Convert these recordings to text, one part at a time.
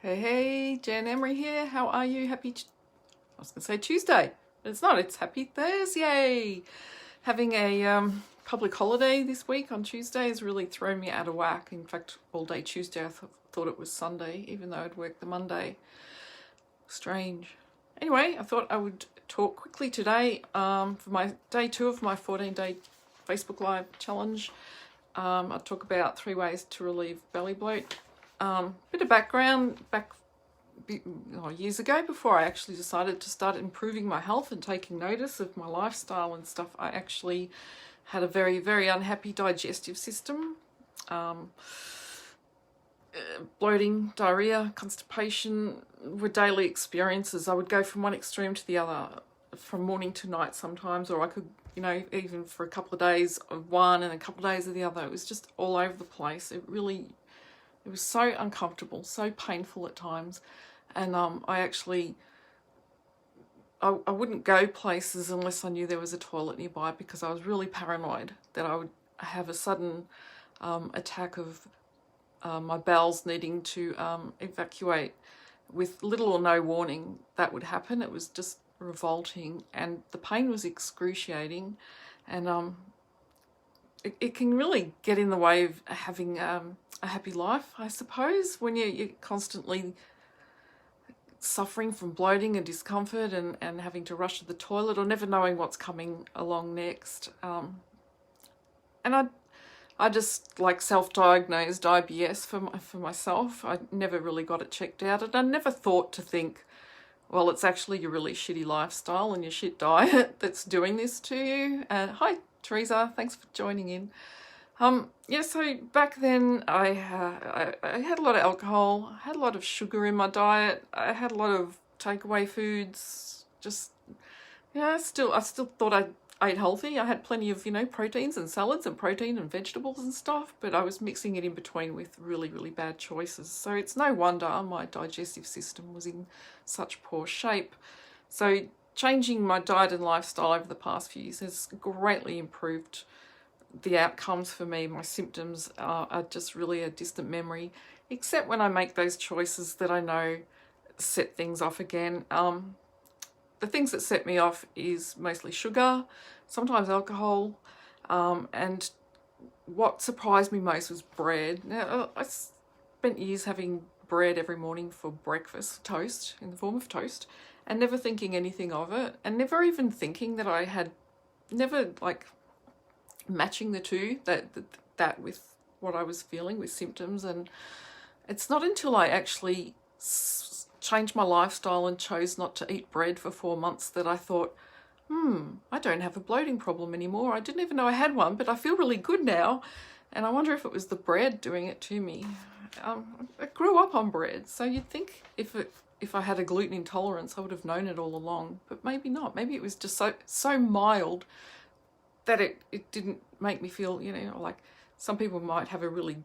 Hey, Jan Emery here. How are you? I was going to say Tuesday, but it's not. It's happy Thursyay. Having a public holiday this week on Tuesday has really thrown me out of whack. In fact, all day Tuesday I thought it was Sunday, even though I'd worked the Monday. Strange. Anyway, I thought I would talk quickly today for my day 2 of my 14-day Facebook Live challenge. I'll talk about 3 ways to relieve belly bloat. Bit of background, years ago, before I actually decided to start improving my health and taking notice of my lifestyle and stuff, I actually had a very, very unhappy digestive system. Bloating, diarrhea, constipation were daily experiences. I would go from one extreme to the other, from morning to night sometimes, or I could, even for a couple of days of one and a couple of days of the other. It was just all over the place. It was so uncomfortable, so painful at times. And I wouldn't go places unless I knew there was a toilet nearby, because I was really paranoid that I would have a sudden attack of my bowels needing to evacuate with little or no warning. That would happen. It was just revolting, and the pain was excruciating, and it can really get in the way of having a happy life, I suppose, when you're constantly suffering from bloating and discomfort and having to rush to the toilet, or never knowing what's coming along next. And I just self-diagnosed IBS for myself. I never really got it checked out, and I never thought to think, well, it's actually your really shitty lifestyle and your shit diet that's doing this to you. Hi, Teresa, thanks for joining in. So back then I had a lot of alcohol, I had a lot of sugar in my diet, I had a lot of takeaway foods. I still thought I ate healthy. I had plenty of, proteins and salads and protein and vegetables and stuff, but I was mixing it in between with really, really bad choices. So it's no wonder my digestive system was in such poor shape. So changing my diet and lifestyle over the past few years has greatly improved the outcomes for me. My symptoms are just really a distant memory, except when I make those choices that I know set things off again. The things that set me off is mostly sugar, sometimes alcohol, and what surprised me most was bread. Now, I spent years having bread every morning for breakfast, toast, in the form of toast, and never thinking anything of it, and never even thinking that I had, never matching the two, that with what I was feeling with symptoms. And it's not until I actually changed my lifestyle and chose not to eat bread for 4 months that I thought, I don't have a bloating problem anymore. I didn't even know I had one, but I feel really good now. And I wonder if it was the bread doing it to me. I grew up on bread, so you'd think if I had a gluten intolerance, I would have known it all along, but maybe not. Maybe it was just so mild that it didn't make me feel, like some people might have a really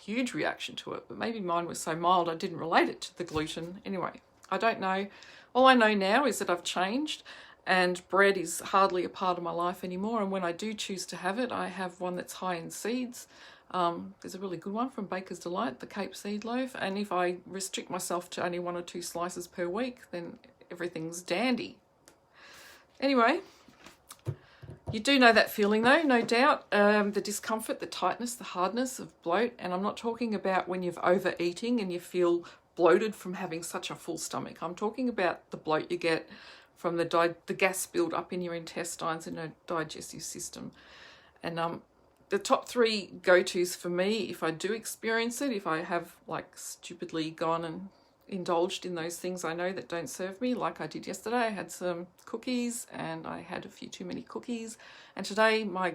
huge reaction to it, but maybe mine was so mild I didn't relate it to the gluten. Anyway, I don't know. All I know now is that I've changed, and bread is hardly a part of my life anymore. And when I do choose to have it, I have one that's high in seeds. There's a really good one from Baker's Delight, the Cape Seed Loaf. And if I restrict myself to only 1 or 2 slices per week, then everything's dandy. Anyway, you do know that feeling though, no doubt. The discomfort, the tightness, the hardness of bloat. And I'm not talking about when you've overeating and you feel bloated from having such a full stomach. I'm talking about the bloat you get from the gas build up in your intestines and your digestive system. And the top 3 go-tos for me, if I do experience it, if I have stupidly gone and indulged in those things I know that don't serve me, like I did yesterday. I had some cookies and I had a few too many cookies, and today my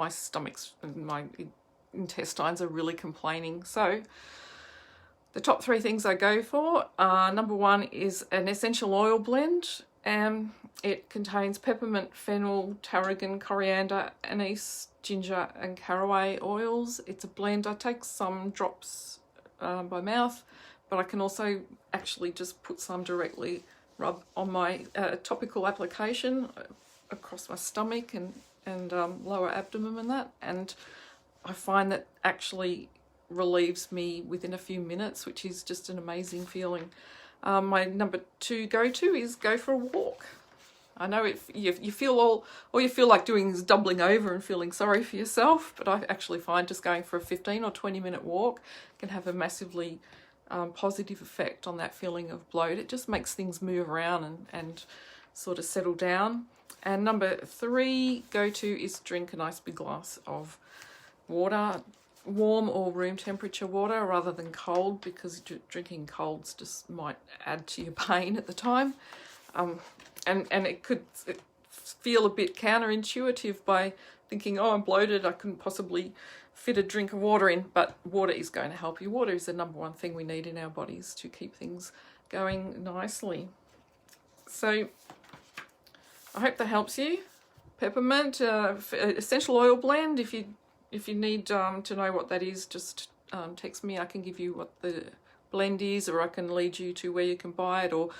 stomach's and my intestines are really complaining. So the top 3 things I go for, number 1 is an essential oil blend. It contains peppermint, fennel, tarragon, coriander, anise, ginger and caraway oils. It's a blend. I take some drops by mouth, but I can also actually just put some directly, rub on my topical application across my stomach and lower abdomen and that. And I find that actually relieves me within a few minutes, which is just an amazing feeling. My number 2 go-to is go for a walk. I know you feel all you feel like doing is doubling over and feeling sorry for yourself, but I actually find just going for a 15 or 20-minute walk can have a massively positive effect on that feeling of bloat. It just makes things move around and sort of settle down. And number 3 go-to is drink a nice big glass of water, warm or room temperature water rather than cold, because drinking colds just might add to your pain at the time. And it could feel a bit counterintuitive by thinking, oh, I'm bloated, I couldn't possibly fit a drink of water in, but water is going to help you. Water is the number 1 thing we need in our bodies to keep things going nicely. So I hope that helps you. Peppermint, essential oil blend. If you need to know what that is, just text me. I can give you what the blend is, or I can lead you to where you can buy it, or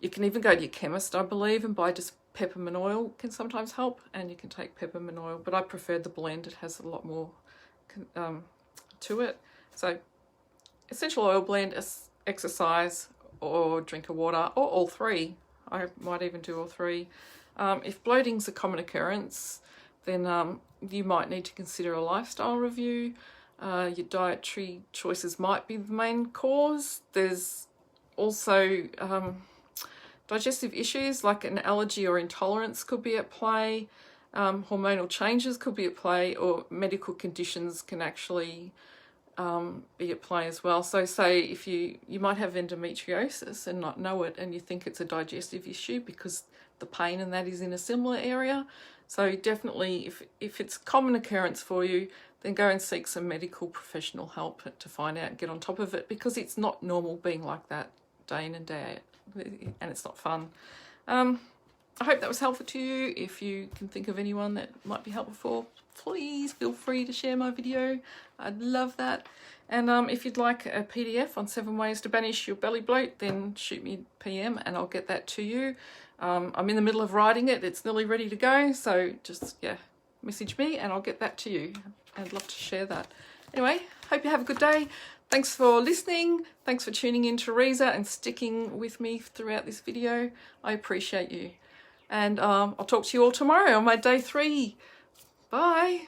you can even go to your chemist, I believe, and buy just peppermint oil. Can sometimes help, and you can take peppermint oil, but I prefer the blend. It has a lot more to it. So essential oil blend, exercise, or drink of water, or all 3. I might even do all 3. If bloating's a common occurrence, then you might need to consider a lifestyle review. Your dietary choices might be the main cause. There's also digestive issues like an allergy or intolerance could be at play. Hormonal changes could be at play, or medical conditions can actually be at play as well. So say if you might have endometriosis and not know it, and you think it's a digestive issue because the pain and that is in a similar area. So definitely if it's a common occurrence for you, then go and seek some medical professional help to find out and get on top of it, because it's not normal being like that day in and day out, and it's not fun. I hope that was helpful to you. If you can think of anyone that might be helpful for, please feel free to share my video. I'd love that. And if you'd like a PDF on 7 ways to banish your belly bloat, then shoot me a PM and I'll get that to you. I'm in the middle of writing it. It's nearly ready to go. So just, message me and I'll get that to you. I'd love to share that. Anyway, hope you have a good day. Thanks for listening. Thanks for tuning in, Teresa, and sticking with me throughout this video. I appreciate you. And I'll talk to you all tomorrow on my day 3. Bye.